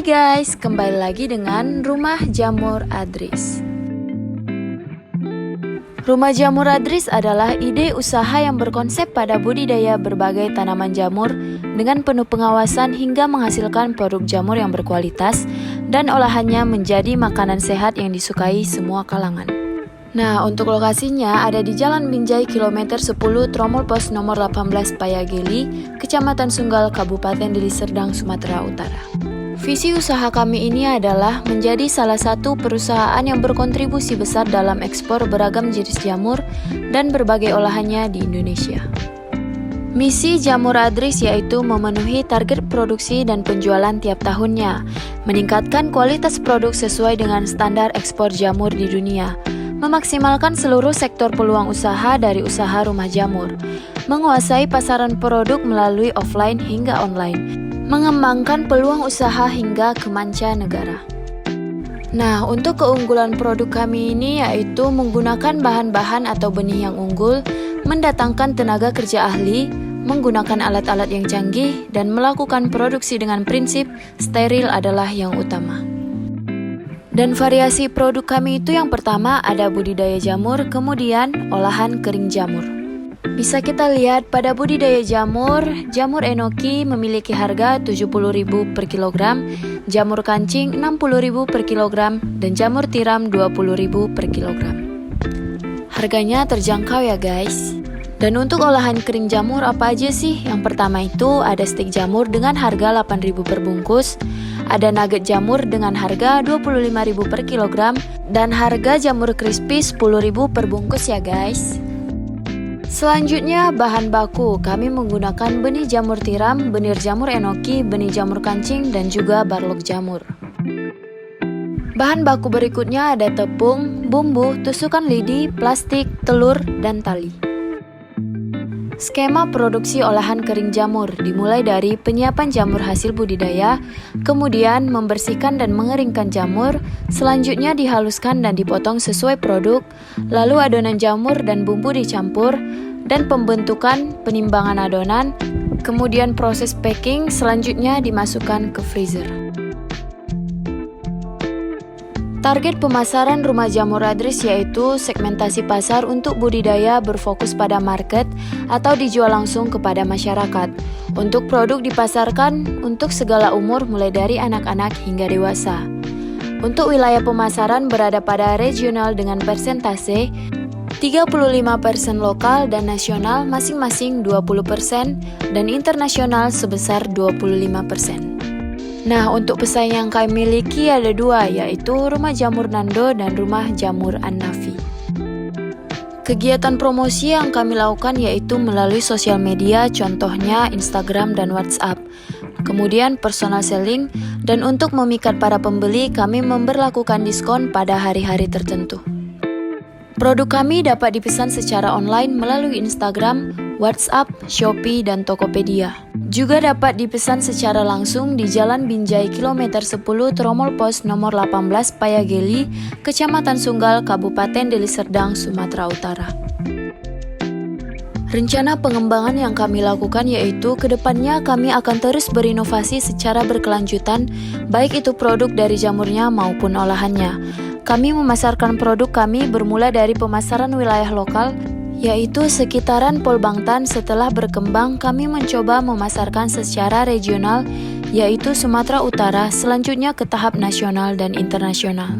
guys, kembali lagi dengan Rumah Jamur Adris. Rumah Jamur Adris adalah ide usaha yang berkonsep pada budidaya berbagai tanaman jamur dengan penuh pengawasan hingga menghasilkan produk jamur yang berkualitas dan olahannya menjadi makanan sehat yang disukai semua kalangan. Nah, untuk lokasinya ada di Jalan Binjai kilometer 10 Tromol Pos nomor 18 Payageli, Kecamatan Sunggal, Kabupaten Deli Serdang, Sumatera Utara. Visi usaha kami ini adalah menjadi salah satu perusahaan yang berkontribusi besar dalam ekspor beragam jenis jamur dan berbagai olahannya di Indonesia. Misi Jamur Adris yaitu memenuhi target produksi dan penjualan tiap tahunnya, meningkatkan kualitas produk sesuai dengan standar ekspor jamur di dunia, memaksimalkan seluruh sektor peluang usaha dari usaha rumah jamur, menguasai pasaran produk melalui offline hingga online, mengembangkan peluang usaha hingga ke mancanegara. Nah, untuk keunggulan produk kami ini yaitu menggunakan bahan-bahan atau benih yang unggul, mendatangkan tenaga kerja ahli, menggunakan alat-alat yang canggih, dan melakukan produksi dengan prinsip steril adalah yang utama. Dan variasi produk kami itu yang pertama ada budidaya jamur, kemudian olahan kering jamur. Bisa kita lihat pada budidaya jamur, jamur enoki memiliki harga Rp70.000 per kilogram, jamur kancing Rp60.000 per kilogram, dan jamur tiram Rp20.000 per kilogram. Harganya terjangkau ya guys. Dan untuk olahan kering jamur apa aja sih? Yang pertama itu ada stik jamur dengan harga Rp8.000 per bungkus, ada nugget jamur dengan harga Rp25.000 per kilogram, dan harga jamur crispy Rp10.000 per bungkus ya guys. Selanjutnya bahan baku, kami menggunakan benih jamur tiram, benih jamur enoki, benih jamur kancing, dan juga barlog jamur. Bahan baku berikutnya ada tepung, bumbu, tusukan lidi, plastik, telur, dan tali. Skema produksi olahan kering jamur dimulai dari penyiapan jamur hasil budidaya, kemudian membersihkan dan mengeringkan jamur, selanjutnya dihaluskan dan dipotong sesuai produk, lalu adonan jamur dan bumbu dicampur, dan pembentukan penimbangan adonan, kemudian proses packing, selanjutnya dimasukkan ke freezer. Target pemasaran Rumah Jamur Adris yaitu segmentasi pasar untuk budidaya berfokus pada market atau dijual langsung kepada masyarakat. Untuk produk dipasarkan untuk segala umur mulai dari anak-anak hingga dewasa. Untuk wilayah pemasaran berada pada regional dengan persentase 35% lokal dan nasional masing-masing 20% dan internasional sebesar 25%. Nah, untuk pesaing yang kami miliki ada dua, yaitu Rumah Jamur Nando dan Rumah Jamur An-Nafi. Kegiatan promosi yang kami lakukan yaitu melalui sosial media, contohnya Instagram dan WhatsApp. Kemudian personal selling, dan untuk memikat para pembeli, kami memberlakukan diskon pada hari-hari tertentu. Produk kami dapat dipesan secara online melalui Instagram, WhatsApp, Shopee, dan Tokopedia. Juga dapat dipesan secara langsung di Jalan Binjai kilometer 10 Tromol Pos nomor 18 Payageli, Kecamatan Sunggal, Kabupaten Deli Serdang, Sumatera Utara. Rencana pengembangan yang kami lakukan yaitu kedepannya kami akan terus berinovasi secara berkelanjutan, baik itu produk dari jamurnya maupun olahannya. Kami memasarkan produk kami bermula dari pemasaran wilayah lokal, yaitu sekitaran Polbangtan. Setelah berkembang, kami mencoba memasarkan secara regional, yaitu Sumatera Utara, selanjutnya ke tahap nasional dan internasional.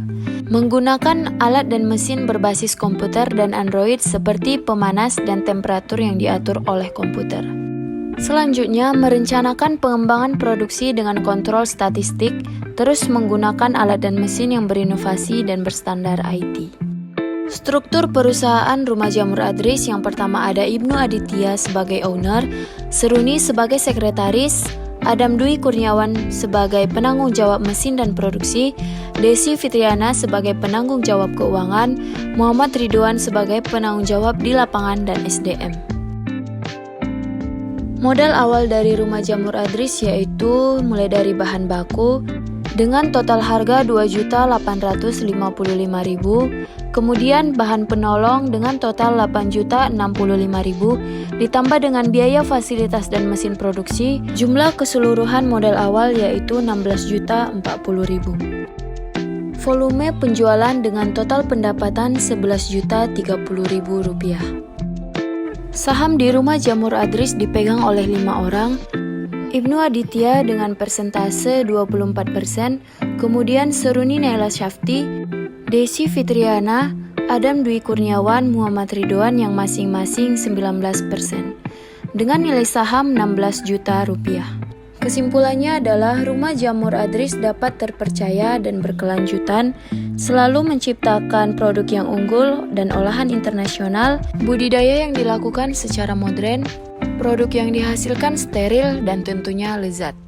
Menggunakan alat dan mesin berbasis komputer dan Android seperti pemanas dan temperatur yang diatur oleh komputer. Selanjutnya, merencanakan pengembangan produksi dengan kontrol statistik, terus menggunakan alat dan mesin yang berinovasi dan berstandar IT. Struktur perusahaan Rumah Jamur Adris yang pertama ada Ibnu Aditya sebagai owner, Seruni sebagai sekretaris, Adam Dwi Kurniawan sebagai penanggung jawab mesin dan produksi, Desi Fitriana sebagai penanggung jawab keuangan, Muhammad Ridwan sebagai penanggung jawab di lapangan dan SDM. Modal awal dari Rumah Jamur Adris yaitu mulai dari bahan baku, dengan total harga Rp2.855.000, kemudian bahan penolong dengan total Rp8.065.000, ditambah dengan biaya fasilitas dan mesin produksi, jumlah keseluruhan modal awal yaitu Rp16.040.000. Volume penjualan dengan total pendapatan Rp11.030.000. Saham di Rumah Jamur Adris dipegang oleh 5 orang, Ibnu Aditya dengan persentase 24%, kemudian Seruni Naila Syafti, Desi Fitriana, Adam Dwi Kurniawan, Muhammad Ridwan yang masing-masing 19%, dengan nilai saham Rp16 juta. Kesimpulannya adalah Rumah Jamur Adris dapat terpercaya dan berkelanjutan, selalu menciptakan produk yang unggul dan olahan internasional, budidaya yang dilakukan secara modern, produk yang dihasilkan steril dan tentunya lezat.